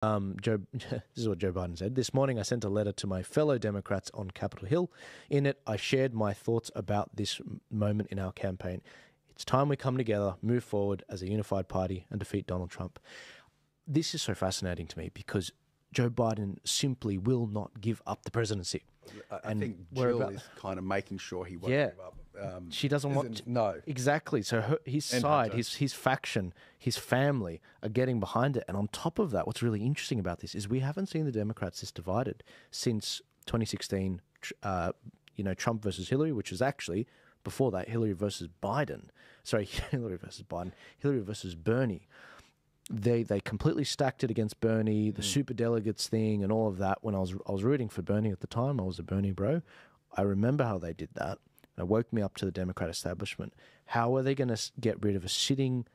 This is what Joe Biden said. This morning, I sent a letter to my fellow Democrats on Capitol Hill. In it, I shared my thoughts about this moment in our campaign. It's time we come together, move forward as a unified party, and defeat Donald Trump. This is so fascinating to me because Joe Biden simply will not give up the presidency. I think Jill is kind of making sure he won't give up. She doesn't want to, no. Exactly. So his side, his faction, his family are getting behind it. And on top of that, what's really interesting about this is we haven't seen the Democrats this divided since 2016, Trump versus Hillary, which was actually before that Hillary versus Biden. Sorry, Hillary versus Biden, Hillary versus Bernie. They completely stacked it against Bernie, the super delegates thing and all of that. When I was rooting for Bernie at the time, I was a Bernie bro. I remember how they did that. It woke me up to the Democrat establishment. How are they going to get rid of a sitting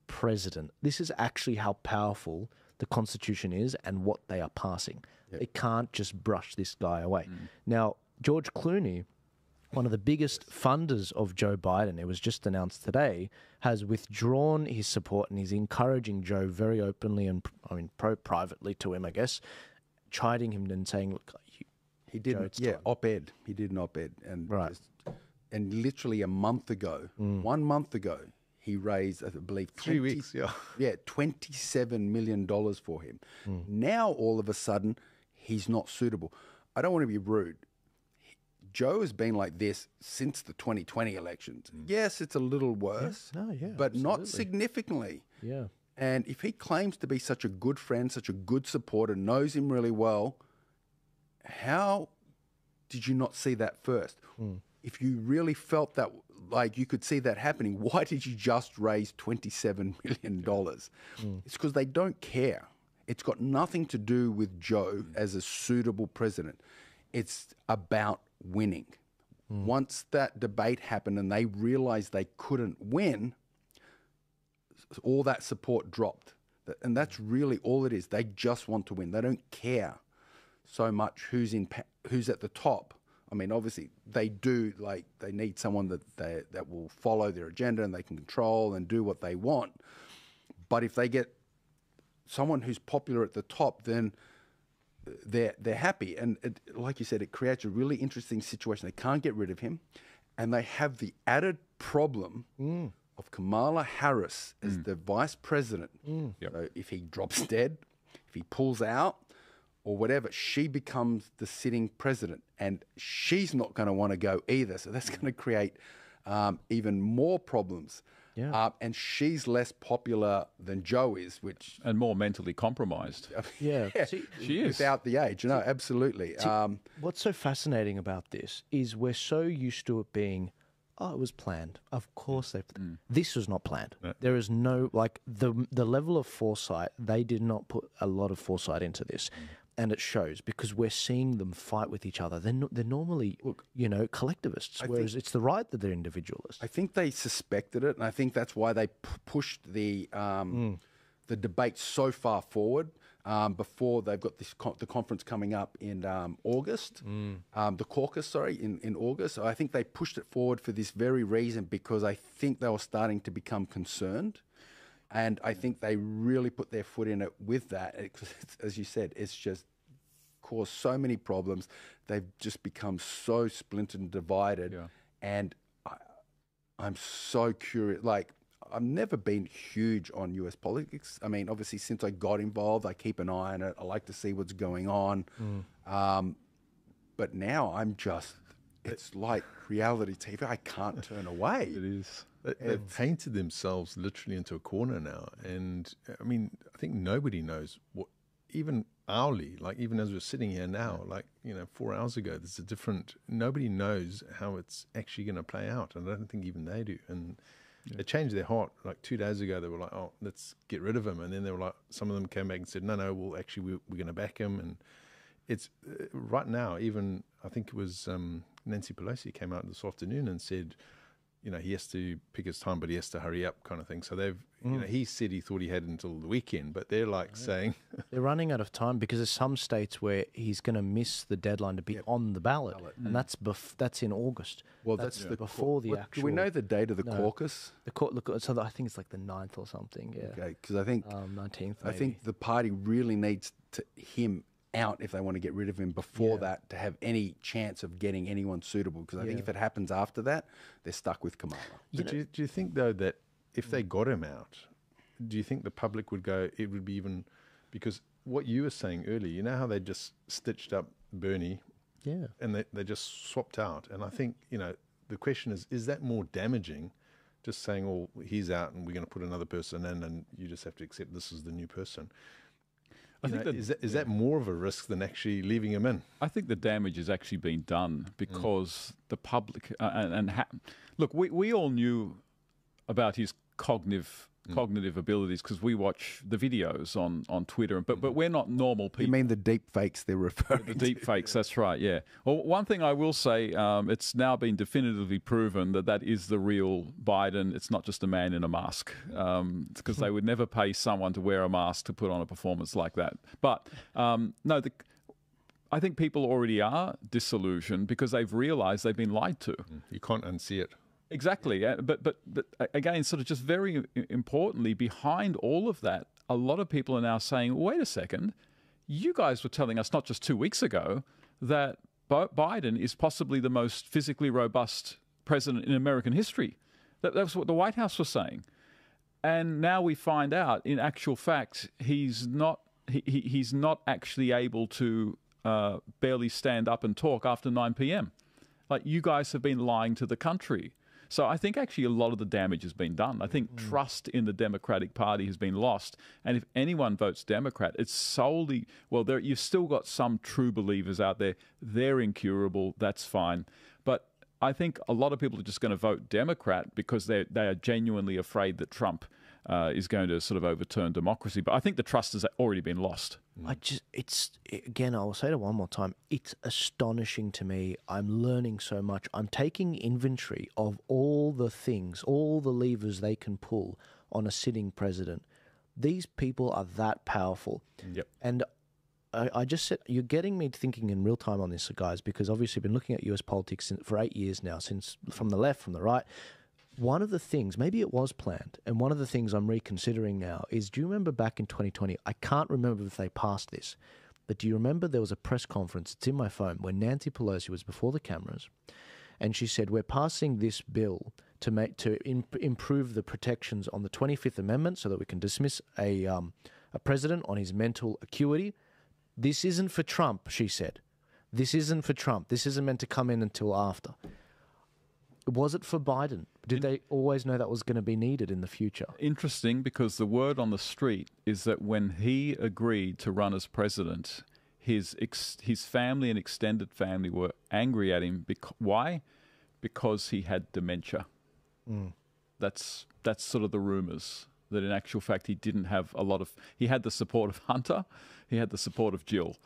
president? This is actually how powerful the Constitution is and what they are passing. Yep. They can't just brush this guy away. Now, George Clooney, one of the biggest funders of Joe Biden, it was just announced today, has withdrawn his support and he's encouraging Joe very openly and privately to him, I guess, chiding him and saying, look, he did, op-ed. He did an op-ed. And, and literally a month ago, 1 month ago, he raised, I believe, 3 weeks, $27 million for him. Now, all of a sudden, he's not suitable. I don't want to be rude. Joe has been like this since the 2020 elections. Yes, it's a little worse, but not significantly. Yeah. And if he claims to be such a good friend, such a good supporter, knows him really well, how did you not see that first? If you really felt that, like you could see that happening, why did you just raise $27 million? It's because they don't care. It's got nothing to do with Joe as a suitable president. It's about winning. Once that debate happened and they realized they couldn't win, all that support dropped. And that's really all it is. They just want to win. They don't care so much who's at the top. I mean, obviously they do, like they need someone that will follow their agenda and they can control and do what they want. But if they get someone who's popular at the top, then they're happy. And like you said, it creates a really interesting situation. They can't get rid of him. And they have the added problem of Kamala Harris as the vice president. So if he drops dead, if he pulls out or whatever, she becomes the sitting president. And she's not going to want to go either. So that's going to create even more problems. And she's less popular than Joe is, and more mentally compromised. See, she is. Without the age, absolutely. What's so fascinating about this is we're so used to it being, oh, it was planned. Of course this was not planned. There is no, like, the level of foresight, they did not put a lot of foresight into this. And it shows because we're seeing them fight with each other. They're normally, collectivists, whereas it's the right that they're individualists. I think they suspected it, and I think that's why they pushed the debate so far forward before they've got the conference coming up in August, the caucus, in August. So I think they pushed it forward for this very reason because I think they were starting to become concerned. And I think they really put their foot in it with that. As you said, it's just caused so many problems. They've just become so splintered and divided. And I'm so curious. Like, I've never been huge on US politics. I mean, obviously, since I got involved, I keep an eye on it. I like to see what's going on. But now it's like reality TV. I can't turn away. It is. They've painted themselves literally into a corner now. And I mean, I think nobody knows what, even hourly, like even as we're sitting here now, 4 hours ago, there's nobody knows how it's actually going to play out. And I don't think even they do. And they changed their heart. Like 2 days ago, they were like, oh, let's get rid of him. And then they were like, some of them came back and said, no, well, actually, we're going to back him. And it's right now, even I think it was Nancy Pelosi came out this afternoon and said, you know, he has to pick his time, but he has to hurry up kind of thing. So they've, you know, he said he thought he had until the weekend, but they're like saying... They're running out of time because there's some states where he's going to miss the deadline to be on the ballot. And that's in August. Well, that's before the actual... Do we know the date of the caucus? So I think it's like the 9th or something, yeah. Okay, because I think... 19th, maybe. I think the party really needs him out if they want to get rid of him before that to have any chance of getting anyone suitable. Because I think if it happens after that, they're stuck with Kamala. But do you think, though, that if they got him out, do you think the public would go, it would be even... Because what you were saying earlier, you know how they just stitched up Bernie and they just swapped out. And I think, you know, the question is that more damaging, just saying, oh, he's out and we're going to put another person in and you just have to accept this is the new person? I think is that more of a risk than actually leaving him in? I think the damage has actually been done because the public look, we all knew about his cognitive abilities because we watch the videos on Twitter, but we're not normal people. You mean the deep fakes they're referring to? The deep fakes, that's right, yeah. Well, one thing I will say, it's now been definitively proven that is the real Biden. It's not just a man in a mask, because they would never pay someone to wear a mask to put on a performance like that. But no, I think people already are disillusioned because they've realised they've been lied to. You can't unsee it. Exactly, but again, sort of just very importantly, behind all of that, a lot of people are now saying, wait a second, you guys were telling us not just 2 weeks ago that Biden is possibly the most physically robust president in American history. That's what the White House was saying. And now we find out, in actual fact, he's not actually able to barely stand up and talk after 9 p.m. Like, you guys have been lying to the country. So I think actually a lot of the damage has been done. I think trust in the Democratic Party has been lost. And if anyone votes Democrat, it's solely, well, you've still got some true believers out there. They're incurable. That's fine. But I think a lot of people are just going to vote Democrat because they are genuinely afraid that Trump is going to sort of overturn democracy. But I think the trust has already been lost. Again, I will say it one more time. It's astonishing to me. I'm learning so much. I'm taking inventory of all the things, all the levers they can pull on a sitting president. These people are that powerful. Yep. And I just said, you're getting me thinking in real time on this, guys, because obviously I've been looking at US politics for 8 years now, since from the left, from the right. One of the things, maybe it was planned, and one of the things I'm reconsidering now is, do you remember back in 2020, I can't remember if they passed this, but do you remember there was a press conference, it's in my phone, where Nancy Pelosi was before the cameras, and she said, we're passing this bill to improve the protections on the 25th Amendment so that we can dismiss a president on his mental acuity. This isn't for Trump, she said. This isn't for Trump. This isn't meant to come in until after. Was it for Biden? Did they always know that was going to be needed in the future? Interesting, because the word on the street is that when he agreed to run as president, his family and extended family were angry at him. Why? Because he had dementia. That's sort of the rumors, that in actual fact he didn't have he had the support of Hunter, he had the support of Jill.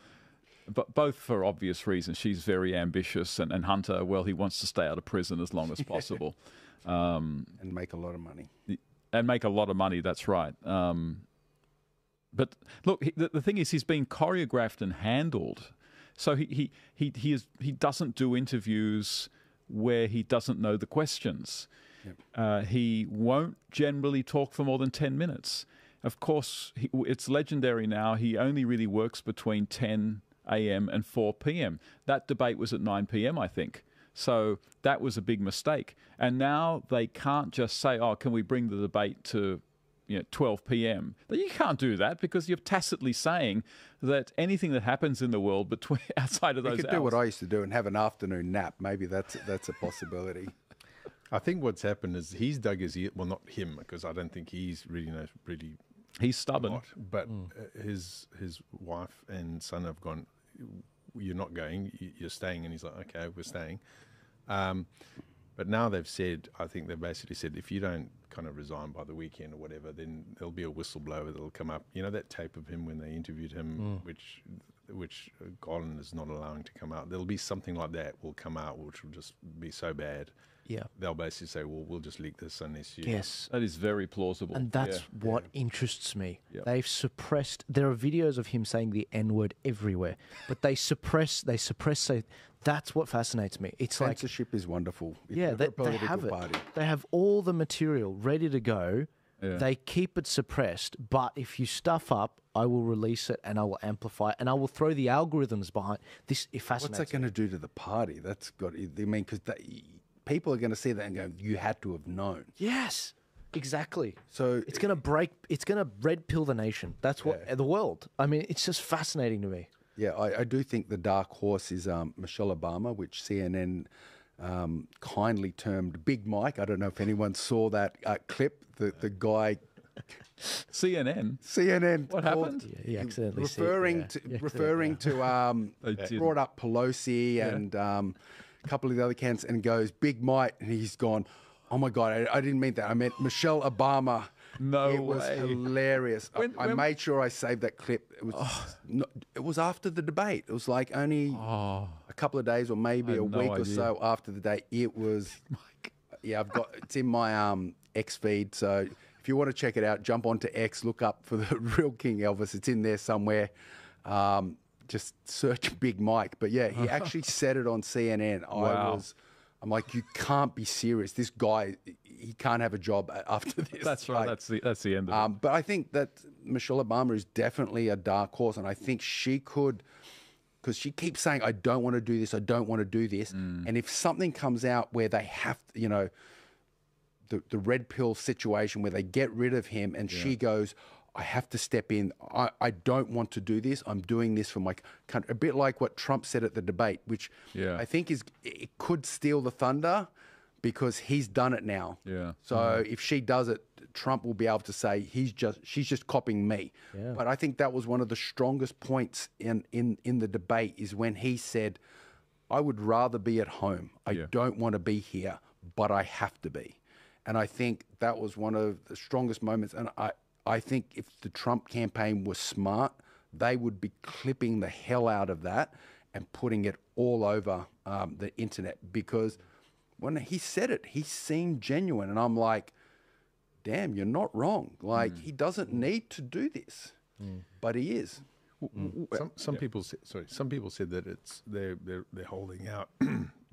But both for obvious reasons. She's very ambitious, and Hunter, well, he wants to stay out of prison as long as possible. And make a lot of money. And make a lot of money, that's right. But look, the thing is, he's been choreographed and handled. So he doesn't do interviews where he doesn't know the questions. Yep. He won't generally talk for more than 10 minutes. Of course, it's legendary now. He only really works between 10 a.m. and 4 p.m. That debate was at 9 p.m., I think. So that was a big mistake. And now they can't just say, oh, can we bring the debate to 12 p.m.? But you can't do that because you're tacitly saying that anything that happens in the world outside of those hours... You could do what I used to do and have an afternoon nap. Maybe that's a possibility. I think what's happened is he's dug his ear... Well, not him, because I don't think he's really He's stubborn. But his wife and son have gone, you're not going, you're staying. And he's like, okay, we're staying. But now they've said, I think they've basically said, if you don't kind of resign by the weekend or whatever, then there'll be a whistleblower that'll come up. You know that tape of him when they interviewed him, which Garland is not allowing to come out? There'll be something like that will come out, which will just be so bad. Yeah. they'll basically say, well, we'll just leak this unless you... Yes. That is very plausible. And that's what interests me. Yep. They've suppressed. There are videos of him saying the N-word everywhere, but they suppress. Say that's what fascinates me. It's like Censorship is wonderful. If yeah, you're a they political have it. party. They have all the material ready to go. Yeah. They keep it suppressed, but if you stuff up, I will release it and I will amplify it and I will throw the algorithms behind this. It fascinates What's that going to do to the party? That's got. I mean, because people are going to see that and go, "You had to have known." Yes, exactly. So It's going to break. It's going to red pill the nation. That's what the world. I mean, it's just fascinating to me. yeah, I do think the dark horse is Michelle Obama, which CNN kindly termed Big Mike. I don't know if anyone saw that clip. The guy. CNN. What called- happened? Yeah, he accidentally referring to They did. brought up Pelosi and a couple of the other candidates and goes Big Mike, and he's gone, oh my God, I didn't mean that. I meant Michelle Obama. No It was way. hilarious. When- I when- made sure I saved that clip. It was after the debate. It was like only a couple of days or maybe I a had no week or idea. so after the date. It was, I've got it's in my X feed. So if you want to check it out, jump onto X, look up for the real King Elvis. It's in there somewhere. Just search Big Mike. But yeah, he actually said it on CNN. Wow. I'm like, you can't be serious. This guy, he can't have a job after this. That's right. Like, That's the end of it. but I think that Michelle Obama is definitely a dark horse, and I think she could, because she keeps saying, I don't want to do this, I don't want to do this. And if something comes out where they have, the red pill situation where they get rid of him and she goes, I have to step in. I don't want to do this. I'm doing this for my country. A bit like what Trump said at the debate, which I think it could steal the thunder because he's done it now. Yeah. So if she does it, Trump will be able to say she's just copying me. Yeah. But I think that was one of the strongest points in the debate is when he said, I would rather be at home. I don't want to be here, but I have to be. And I think that was one of the strongest moments. And I think if the Trump campaign was smart, they would be clipping the hell out of that and putting it all over the internet, because when he said it, he seemed genuine. And I'm like, damn, you're not wrong. Like, he doesn't need to do this, but he is. Some people said that they're holding out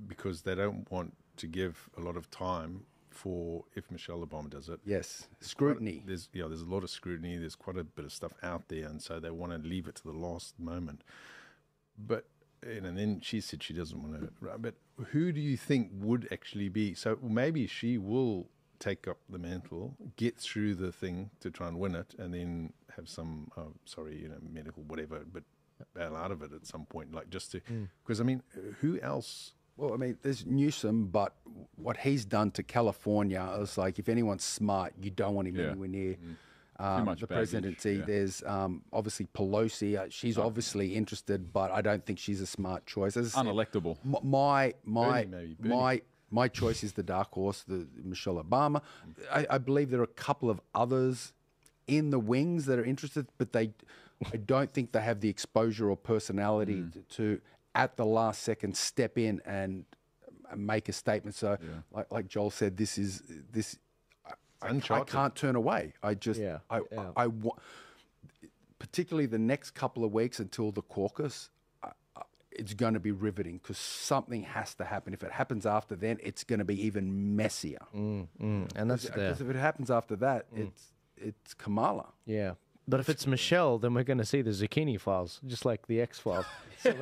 because they don't want to give a lot of time for if Michelle Obama does it. Yes, scrutiny. There's a lot of scrutiny. There's quite a bit of stuff out there, and so they want to leave it to the last moment. But and then she said she doesn't want to. But who do you think would actually be? So maybe she will take up the mantle, get through the thing to try and win it, and then have some medical whatever, but bail out of it at some point, like just to because I mean, who else? Well, I mean, there's Newsom, but what he's done to California is like, if anyone's smart, you don't want him anywhere near much the baggage, presidency. yeah. There's obviously Pelosi. She's obviously interested, but I don't think she's a smart choice. As I said, Unelectable. my choice is the dark horse, the Michelle Obama. I believe there are a couple of others in the wings that are interested, but I don't think they have the exposure or personality to at the last second step in and make a statement. So, like Joel said, this. I can't turn away. I want, particularly the next couple of weeks until the caucus. It's going to be riveting because something has to happen. If it happens after then, it's going to be even messier. And that's Because if it happens after that, it's Kamala. Yeah. But if it's Michelle, then we're going to see the Zucchini Files, just like the X-Files. So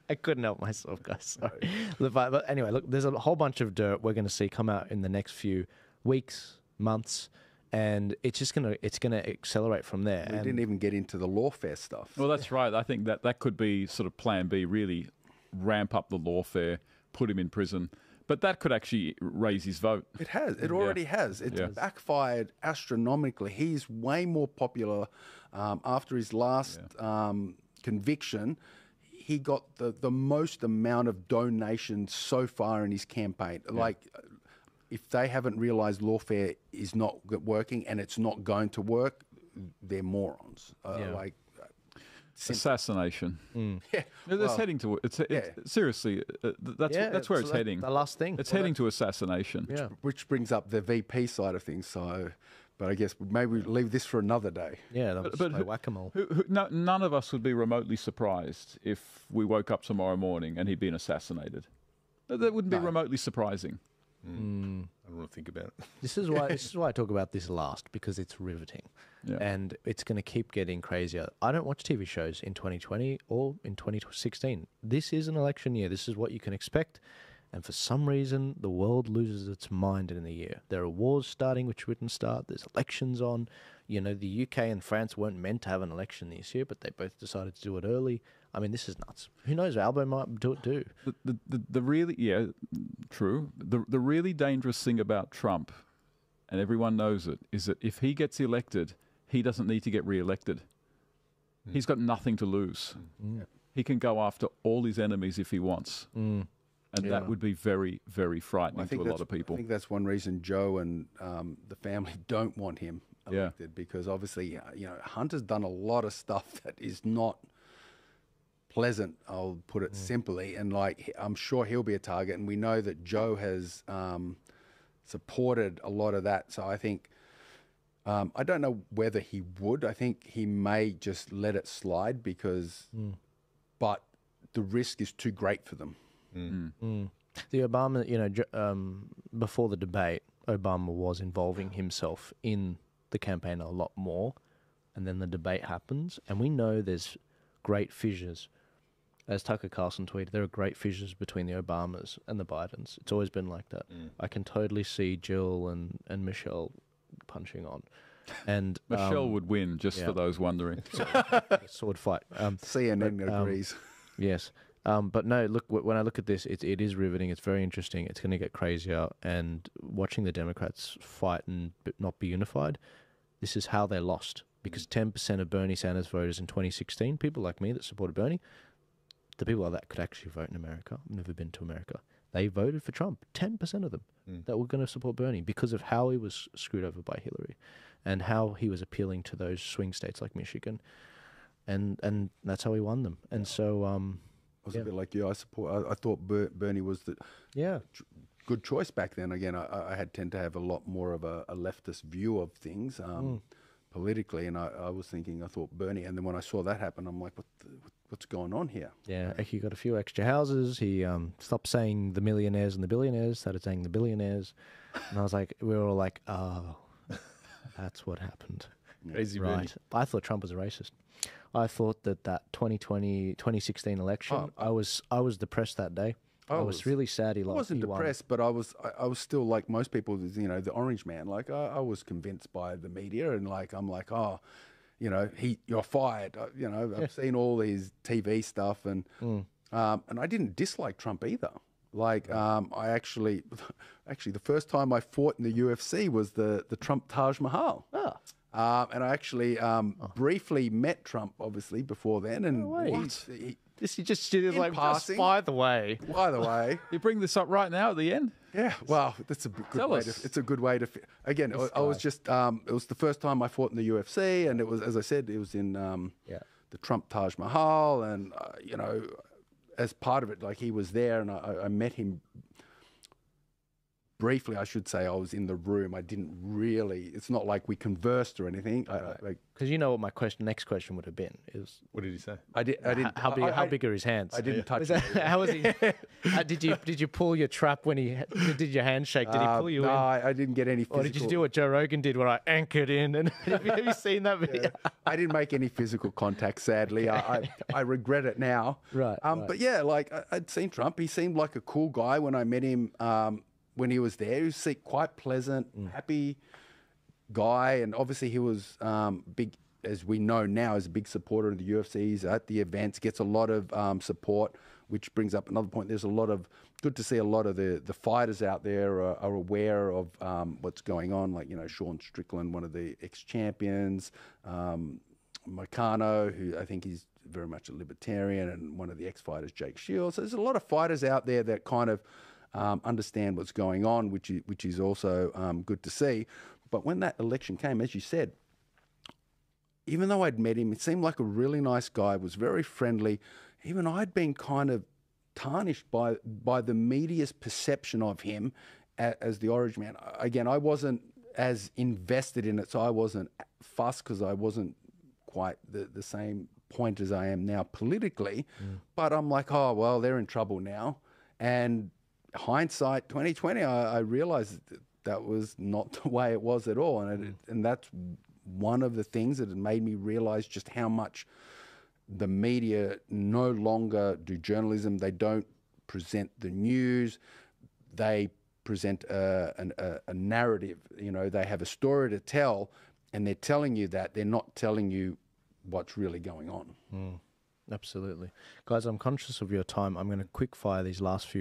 I couldn't help myself, guys. Sorry. But anyway, look, there's a whole bunch of dirt we're going to see come out in the next few weeks, months, and it's just going to accelerate from there. We didn't even get into the lawfare stuff. Well, that's right. I think that could be sort of plan B, really ramp up the lawfare, put him in prison. But that could actually raise his vote. It has. It already has. It's backfired astronomically. He's way more popular after his last conviction. He got the most amount of donations so far in his campaign. Like, if they haven't realized lawfare is not working and it's not going to work, they're morons. Assassination. Yeah, It's heading to seriously. That's where it's heading. The last thing. It's heading to assassination. Yeah. which brings up the VP side of things. So, but I guess maybe we leave this for another day. Yeah, that was But play whack-a-mole. None of us would be remotely surprised if we woke up tomorrow morning and he'd been assassinated. That wouldn't be remotely surprising. I don't want to think about it. This is why I talk about this last, because it's riveting. Yeah. And it's going to keep getting crazier. I don't watch TV shows in 2020 or in 2016. This is an election year. This is what you can expect. And for some reason, the world loses its mind in the year. There are wars starting, which wouldn't start. There's elections on. You know, the UK and France weren't meant to have an election this year, but they both decided to do it early. I mean, this is nuts. Who knows? Albo might do it too. The really, true. The really dangerous thing about Trump, and everyone knows it, is that if he gets elected, he doesn't need to get re-elected. He's got nothing to lose. He can go after all his enemies if he wants. And that would be very, very frightening to a lot of people. I think that's one reason Joe and the family don't want him elected, because obviously, Hunter's done a lot of stuff that is not pleasant, I'll put it simply, and I'm sure he'll be a target, and we know that Joe has supported a lot of that. So I think, I don't know whether he would. I think he may just let it slide because, but the risk is too great for them. The Obama, before the debate, Obama was involving himself in the campaign a lot more, and then the debate happens, and we know there's great fissures. As Tucker Carlson tweeted, there are great fissures between the Obamas and the Bidens. It's always been like that. I can totally see Jill and Michelle punching on. And Michelle would win, just for those wondering. Sword fight. CNN agrees. Yes. But no, look, when I look at this, it is riveting. It's very interesting. It's going to get crazier. And watching the Democrats fight and not be unified, this is how they lost. Because 10% of Bernie Sanders voters in 2016, people like me that supported Bernie, the people like that could actually vote in America. I've never been to America. They voted for Trump. 10% of them that were going to support Bernie because of how he was screwed over by Hillary and how he was appealing to those swing states like Michigan. And that's how he won them. And so... I was a bit like you. I thought Bernie was the good choice back then. Again, I tend to have a lot more of a leftist view of things politically, and I was thinking, I thought Bernie, and then when I saw that happen, I'm like, what's going on here? Yeah, he got a few extra houses. He stopped saying the millionaires and the billionaires, started saying the billionaires, and I was like, we were all like, oh, that's what happened. Crazy, right? Bernie. I thought Trump was a racist. I thought that 2016 election, I was depressed that day. I was really sad he lost. I wasn't depressed, but I was still like most people, the orange man. Like I was convinced by the media, and I'm like, oh, you're fired. I've seen all these TV stuff, and I didn't dislike Trump either. Like I actually, the first time I fought in the UFC was the Trump Taj Mahal. And I actually briefly met Trump, obviously, before then. And he just did it like passing. By the way, you bring this up right now at the end. Yeah, well, that's a good way. It's a good way to. Again, I was just. It was the first time I fought in the UFC, and it was, as I said, it was in the Trump Taj Mahal, and as part of it, like he was there, and I met him. Briefly, I should say, I was in the room. I didn't really. It's not like we conversed or anything. Because what my next question would have been is, what did he say? I didn't. How big are his hands? I didn't touch him. How was he? Did you pull your trap when he did your handshake? Did he pull you in? No, I didn't get any physical. Or did you do what Joe Rogan did when I anchored in? And have you seen that video? Yeah. I didn't make any physical contact, sadly. Okay. I regret it now. Right. But yeah, like I'd seen Trump. He seemed like a cool guy when I met him. When he was there, he was quite pleasant, happy guy, and obviously he was big, as we know now, is a big supporter of the UFC. He's at the events, gets a lot of support, which brings up another point. There's good to see a lot of the fighters out there are aware of what's going on, like, Sean Strickland, one of the ex-champions, Moicano, who I think is very much a libertarian, and one of the ex-fighters, Jake Shields. So there's a lot of fighters out there that kind of understand what's going on, which is also good to see. But when that election came, as you said, even though I'd met him, it seemed like a really nice guy, was very friendly. Even I'd been kind of tarnished by the media's perception of him as the Origin man. Again, I wasn't as invested in it, so I wasn't fussed because I wasn't quite the same point as I am now politically. But I'm like, oh, well, they're in trouble now. And hindsight, 2020, I realized that was not the way it was at all. And that's one of the things that had made me realize just how much the media no longer do journalism. They don't present the news. They present a narrative. You know, they have a story to tell, and they're telling you that. They're not telling you what's really going on. Absolutely. Guys, I'm conscious of your time. I'm going to quick fire these last few